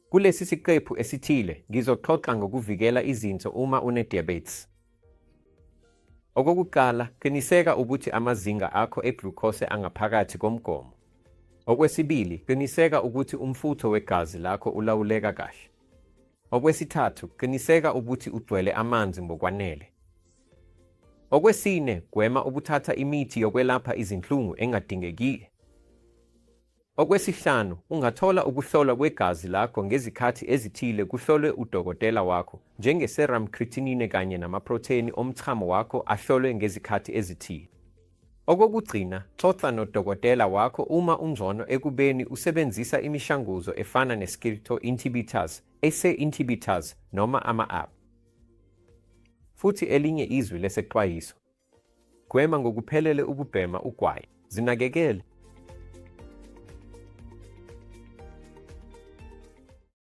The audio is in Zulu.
Kulesi siqephu esithile ngizoxoxa ngokuvikela izinso uma une-diabetes. Okokuqala, qiniseka ukuthi amazinga akho e-glucose angaphakathi komgomo. Okwesibili, qiniseka ukuthi umfutho wegazi lakho ulawuleka kahle. Okwesithathu, qiniseka ukuthi ugcwele amanzi ngokwanele. Okwesine, gwema ukuthatha imithi yokwelapha izinhlungu engadingekile. Okwesihlanu, ungathola ukuhlolwa kwegazi lakho ngezikhathi ezithile kuhlolwe udokotela wakho, njenge-serum creatinine kanye namaprotheni omchamo wakho ahlolwe ngezikhathi ezithile. Okokugcina, xoxa nodokotela wakho uma ungcono ekubeni usebenzisa imishanguzo efana ne-skeletal inhibitors, ACE inhibitors noma ama-ARB. Futhi elinye izwi lesexwayiso: gwema ngokuphelele ukubhema ugwayi. Zinakekele